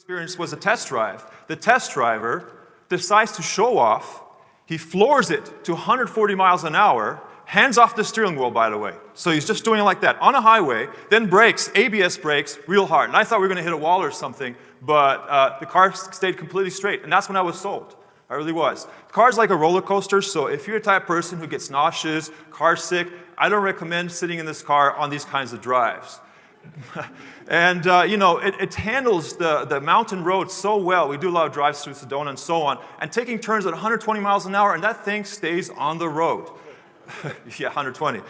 Experience was a test drive. The test driver decides to show off. He floors it to 140 miles an hour, hands off the steering wheel, by the way. So he's just doing it like that on a highway, then brakes, ABS brakes, real hard. And I thought we were going to hit a wall or something, but the car stayed completely straight. And that's when I was sold. I really was. The car's like a roller coaster, so if you're the type of person who gets nauseous, car sick, I don't recommend sitting in this car on these kinds of drives. And, you know, it handles the mountain road so well. We do a lot of drives through Sedona and so on, and taking turns at 120 miles an hour, and that thing stays on the road. Yeah, 120.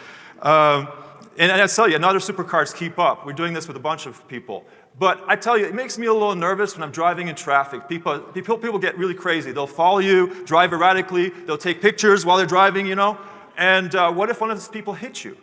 And I tell you, other supercars keep up. We're doing this with a bunch of people. But I tell you, it makes me a little nervous when I'm driving in traffic. People get really crazy. They'll follow you, drive erratically, they'll take pictures while they're driving, you know. And what if one of these people hits you?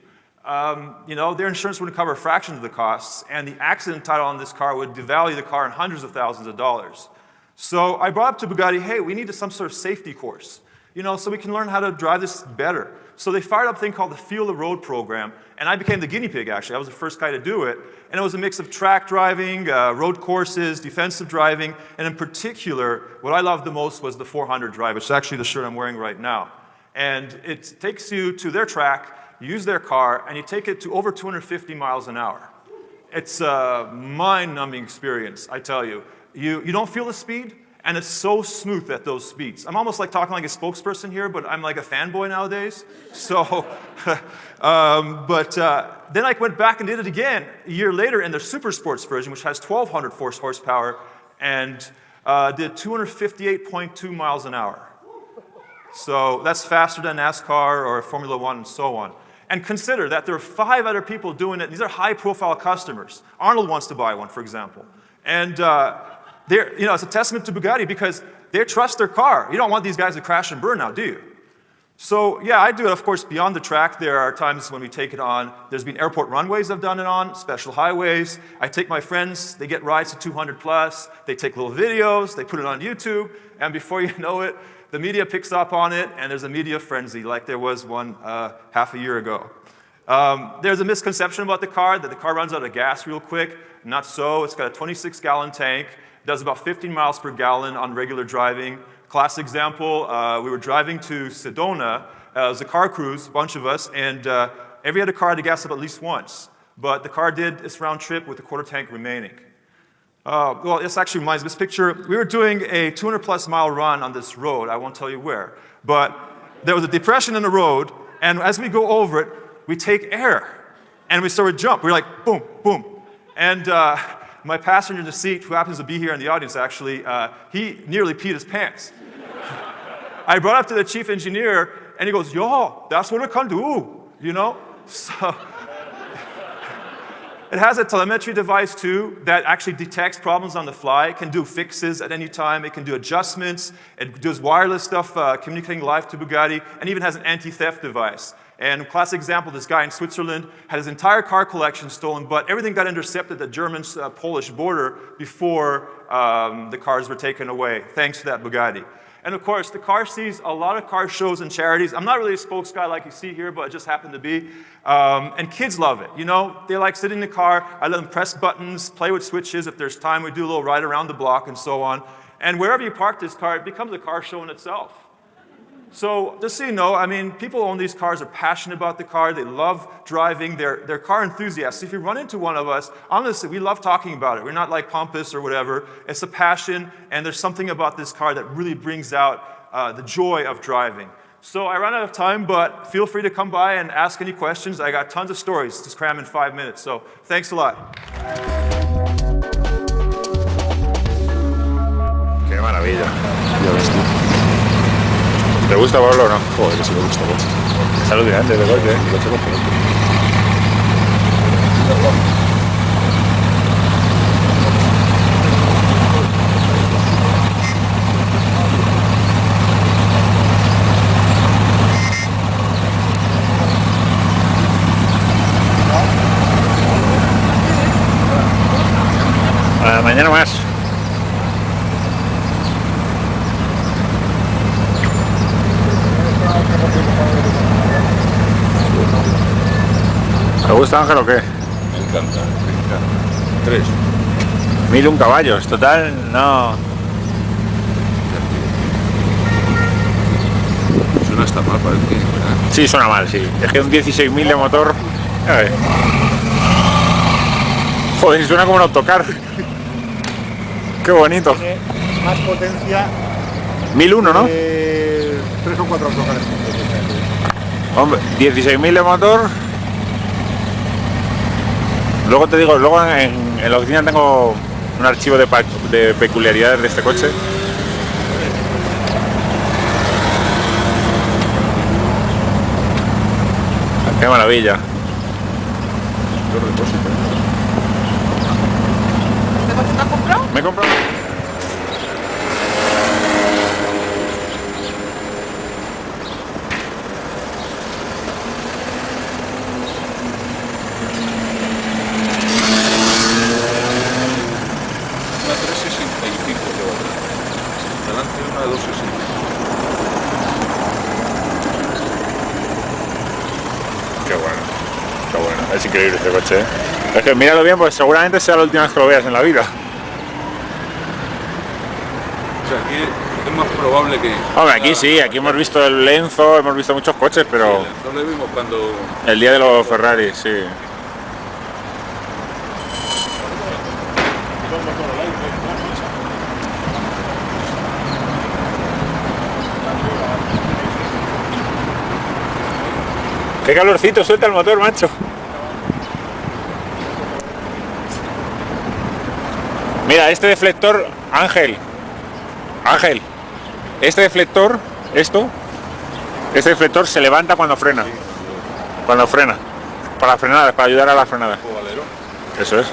You know, their insurance wouldn't cover a fraction of the costs, and the accident title on this car would devalue the car in hundreds of thousands of dollars. So I brought up to Bugatti, hey, we need some sort of safety course, you know, so we can learn how to drive this better. So they fired up a thing called the Feel the Road program, and I became the guinea pig, actually. I was the first guy to do it, and it was a mix of track driving, road courses, defensive driving, and in particular, what I loved the most was the 400 drive, which is actually the shirt I'm wearing right now. And it takes you to their track, you use their car, and you take it to over 250 miles an hour. It's a mind-numbing experience, I tell you. You don't feel the speed, and it's so smooth at those speeds. I'm almost like talking like a spokesperson here, but I'm like a fanboy nowadays. So, then I went back and did it again a year later in their Super Sports version, which has 1,200 horsepower, and did 258.2 miles an hour. So that's faster than NASCAR or Formula One and so on. And consider that there are 5 other people doing it. These are high-profile customers. Arnold wants to buy one, for example. And you know, it's a testament to Bugatti because they trust their car. You don't want these guys to crash and burn now, do you? So yeah, I do it, of course, beyond the track. There are times when we take it on. There's been airport runways I've done it on, special highways. I take my friends. They get rides to 200 plus. They take little videos. They put it on YouTube. And before you know it, the media picks up on it, and there's a media frenzy, like there was one half a year ago. There's a misconception about the car, that the car runs out of gas real quick. Not so. It's got a 26-gallon tank. It does about 15 miles per gallon on regular driving. Classic example, we were driving to Sedona. It was a car cruise, a bunch of us, and every other car had to gas up at least once. But the car did its round trip with a quarter tank remaining. Well, this actually reminds me of this picture. We were doing a 200-plus mile run on this road. I won't tell you where. But there was a depression in the road, and as we go over it, we take air, and we sort of jump. We're like, boom, boom. And my passenger in the seat, who happens to be here in the audience, actually, he nearly peed his pants. I brought it up to the chief engineer, and he goes, yo, that's what it can do, you know? So it has a telemetry device, too, that actually detects problems on the fly. It can do fixes at any time. It can do adjustments. It does wireless stuff, communicating live to Bugatti, and even has an anti-theft device. And classic example, this guy in Switzerland had his entire car collection stolen, but everything got intercepted at the German-Polish border before the cars were taken away, thanks to that Bugatti. And of course, the car sees a lot of car shows and charities. I'm not really a spokes guy like you see here, but it just happened to be. And kids love it, you know? They like sitting in the car. I let them press buttons, play with switches. If there's time, we do a little ride around the block and so on. And wherever you park this car, it becomes a car show in itself. So just so you know, I mean, people who own these cars are passionate about the car. They love driving. They're car enthusiasts. If you run into one of us, honestly, we love talking about it. We're not like pompous or whatever. It's a passion, and there's something about this car that really brings out the joy of driving. So I ran out of time, but feel free to come by and ask any questions. I got tons of stories to cram in 5 minutes, so thanks a lot. Qué maravilla. Ya ves tú. ¿Te gusta, Pablo, o no? Joder, que sí me gusta, pues. Es alucinante de coche, ¿eh? Coche completo. Mañana más. ¿Te gusta, Ángel, o qué? Me encanta, me encanta. 3. 1001 caballos, total, no. Suena hasta mal, parece que. Sí, suena mal, sí. Es que un 16.000 de motor. A ver. Joder, suena como un autocar. Qué bonito. Tiene más potencia. 1001, ¿no? 3 o 4 autocares. Hombre, 16.000 de motor. Luego te digo, luego en la oficina tengo un archivo de peculiaridades de este coche. Qué maravilla. ¿Qué coche te has comprado? Me he comprado. Una 365 lleva atrás. Delante una 260. Qué bueno, qué bueno. Es increíble este coche, ¿eh? Es que míralo bien, pues seguramente sea la última vez que lo veas en la vida. O sea, aquí es más probable que. Hombre, aquí sí, aquí hemos visto el Enzo, hemos visto muchos coches, pero No le vimos cuando. el día de los Ferrari, sí. Qué calorcito suelta el motor, macho. Mira, este deflector, Ángel, este deflector, este deflector se levanta cuando frena. Cuando frena. Para frenar, para ayudar a la frenada. Eso es.